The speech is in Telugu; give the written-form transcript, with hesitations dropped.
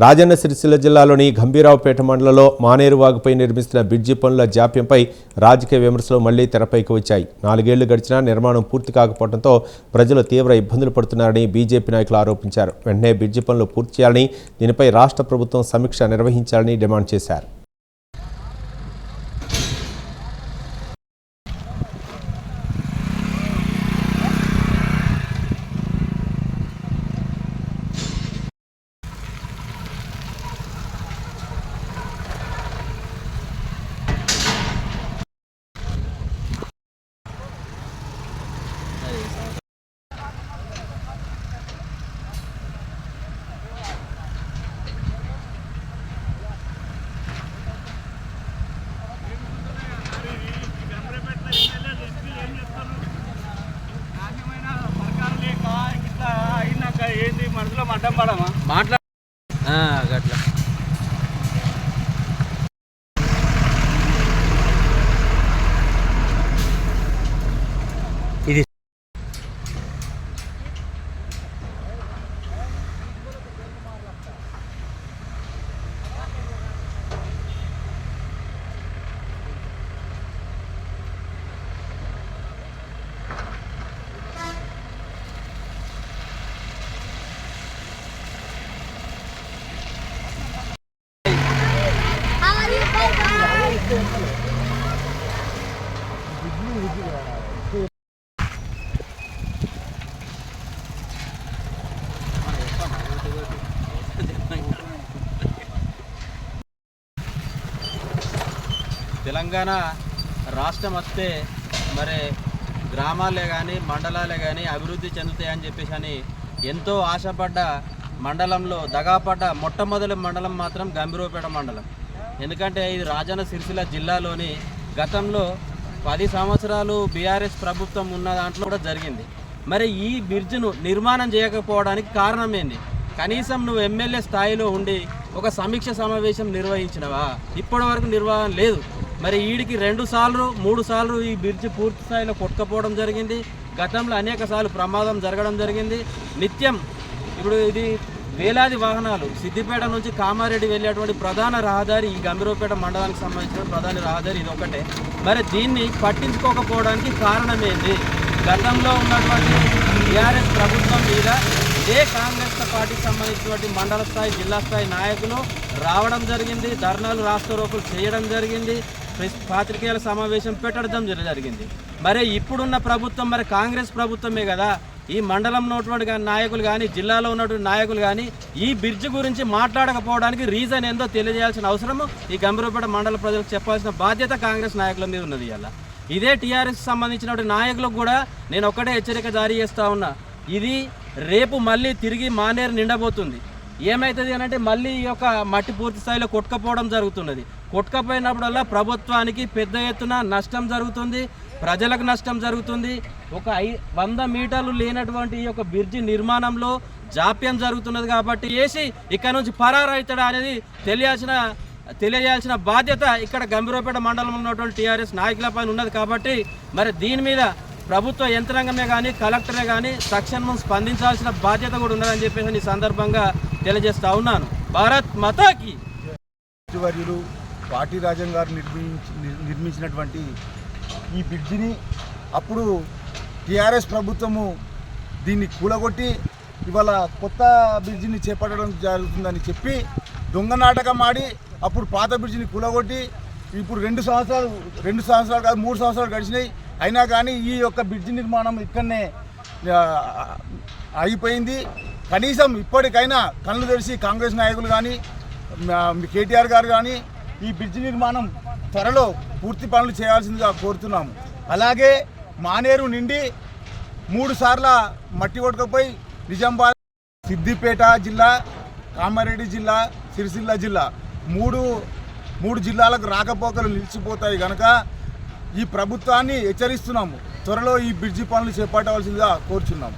రాజన్న సిరిసిల్ల జిల్లాలోని గంభీరావుపేట మండలంలో మానేరువాగుపై నిర్మిస్తున్న బ్రిడ్జి పనుల జాప్యంపై రాజకీయ విమర్శలు మళ్లీ తెరపైకి వచ్చాయి. 4 ఏళ్లు గడిచినా నిర్మాణం పూర్తి కాకపోవడంతో ప్రజలు తీవ్ర ఇబ్బందులు పడుతున్నారని బీజేపీ నాయకులు ఆరోపించారు. వెంటనే బ్రిడ్జి పనులు పూర్తి చేయాలని, దీనిపై రాష్ట్ర ప్రభుత్వం సమీక్ష నిర్వహించాలని డిమాండ్ చేశారు. మనసులో మడ్డం పడమా మాట్లా గట్లా ఇది తెలంగాణ రాష్ట్రం వస్తే మరి గ్రామాలే కానీ మండలాలే కానీ అభివృద్ధి చెందుతాయని చెప్పేసి అని ఎంతో ఆశపడ్డ మండలంలో దగాపడ్డ మొట్టమొదటి మండలం మాత్రం గంభీరావుపేట మండలం. ఎందుకంటే ఇది రాజన్న సిరిసిల్ల జిల్లాలోని గతంలో 10 సంవత్సరాలు బీఆర్ఎస్ ప్రభుత్వం ఉన్న దాంట్లో కూడా జరిగింది. మరి ఈ బ్రిడ్జ్ను నిర్మాణం చేయకపోవడానికి కారణం ఏంది? కనీసం నువ్వు ఎమ్మెల్యే స్థాయిలో ఉండి ఒక సమీక్ష సమావేశం నిర్వహించినవా? ఇప్పటి వరకు నిర్వహణ లేదు. మరి వీడికి 2 సార్లు 3 సార్లు ఈ బ్రిడ్జ్ పూర్తి స్థాయిలో కొట్టుకపోవడం జరిగింది. గతంలో అనేక సార్లు ప్రమాదం జరగడం జరిగింది. నిత్యం ఇప్పుడు ఇది వేలాది వాహనాలు సిద్దిపేట నుంచి కామారెడ్డి వెళ్ళేటువంటి ప్రధాన రహదారి ఈ గంభీరావుపేట మండలానికి సంబంధించిన ప్రధాన రహదారి ఇది ఒకటే. మరి దీన్ని పట్టించుకోకపోవడానికి కారణం ఏంటి? గతంలో ఉన్నటువంటి టీఆర్ఎస్ ప్రభుత్వం మీద ఇదే కాంగ్రెస్ పార్టీకి సంబంధించినటువంటి మండల స్థాయి జిల్లా స్థాయి నాయకులు రావడం జరిగింది, ధర్నాలు రాస్తారోకులు చేయడం జరిగింది, పాత్రికేయుల సమావేశం పెట్టడం జరిగింది. మరి ఇప్పుడున్న ప్రభుత్వం మరి కాంగ్రెస్ ప్రభుత్వమే కదా. ఈ మండలంలో ఉన్నటువంటి నాయకులు కానీ జిల్లాలో ఉన్నటువంటి నాయకులు కానీ ఈ బ్రిడ్జ్ గురించి మాట్లాడకపోవడానికి రీజన్ ఏందో తెలియజేయాల్సిన అవసరము ఈ గంభీరావుపేట మండల ప్రజలకు చెప్పాల్సిన బాధ్యత కాంగ్రెస్ నాయకుల మీద ఉన్నది. ఇలా ఇదే టీఆర్ఎస్ సంబంధించినటువంటి నాయకులకు కూడా నేను ఒకటే హెచ్చరిక జారీ చేస్తూ ఉన్నా. ఇది రేపు మళ్ళీ తిరిగి మానేరు నిండబోతుంది. ఏమవుతుంది అని అంటే మళ్ళీ ఈ యొక్క మట్టి పూర్తి స్థాయిలో కొట్టుకపోవడం జరుగుతున్నది. కొట్టుకపోయినప్పుడల్లా ప్రభుత్వానికి పెద్ద ఎత్తున నష్టం జరుగుతుంది, ప్రజలకు నష్టం జరుగుతుంది. ఒక 100 మీటర్లు లేనటువంటి ఈ యొక్క బ్రిడ్జి నిర్మాణంలో జాప్యం జరుగుతున్నది. కాబట్టి వేసి ఇక్కడ నుంచి పరారైతాడా అనేది తెలియజేయాల్సిన బాధ్యత ఇక్కడ గంభీరావుపేట మండలంలో ఉన్నటువంటి టీఆర్ఎస్ నాయకులపైన ఉన్నది. కాబట్టి మరి దీని మీద ప్రభుత్వ యంత్రాంగమే కానీ కలెక్టరే కానీ తక్షణం స్పందించాల్సిన బాధ్యత కూడా ఉన్నదని చెప్పేసి ఈ సందర్భంగా తెలియజేస్తా ఉన్నాను. భారత్ మాతాకి వర్యులు పార్టీ రాజన్ గారు నిర్మించినటువంటి ఈ బ్రిడ్జిని అప్పుడు టీఆర్ఎస్ ప్రభుత్వము దీన్ని కూలగొట్టి ఇవాళ కొత్త బ్రిడ్జిని చేపట్టడం జరుగుతుందని చెప్పి దొంగ నాటకం ఆడి అప్పుడు పాత బ్రిడ్జిని కూలగొట్టి ఇప్పుడు 2 సంవత్సరాలు కాదు 3 సంవత్సరాలు గడిచినాయి. అయినా కానీ ఈ యొక్క బ్రిడ్జి నిర్మాణం ఇక్కడనే అయిపోయింది. కనీసం ఇప్పటికైనా కళ్ళు తెరిచి కాంగ్రెస్ నాయకులు కానీ కేటీఆర్ గారు కానీ ఈ బ్రిడ్జి నిర్మాణం త్వరలో పూర్తి పనులు చేయాల్సిందిగా కోరుతున్నాము. అలాగే మానేరు నిండి 3 సార్ల మట్టి కొట్టుకుపోయి నిజామాబాద్, సిద్దిపేట జిల్లా, కామారెడ్డి జిల్లా, సిరిసిల్ల జిల్లా మూడు జిల్లాలకు రాకపోకలు నిలిచిపోతాయి కనుక ఈ ప్రభుత్వాన్ని హెచ్చరిస్తున్నాము. త్వరలో ఈ బ్రిడ్జి పనులు చేపట్టవలసిందిగా కోరుచున్నాము.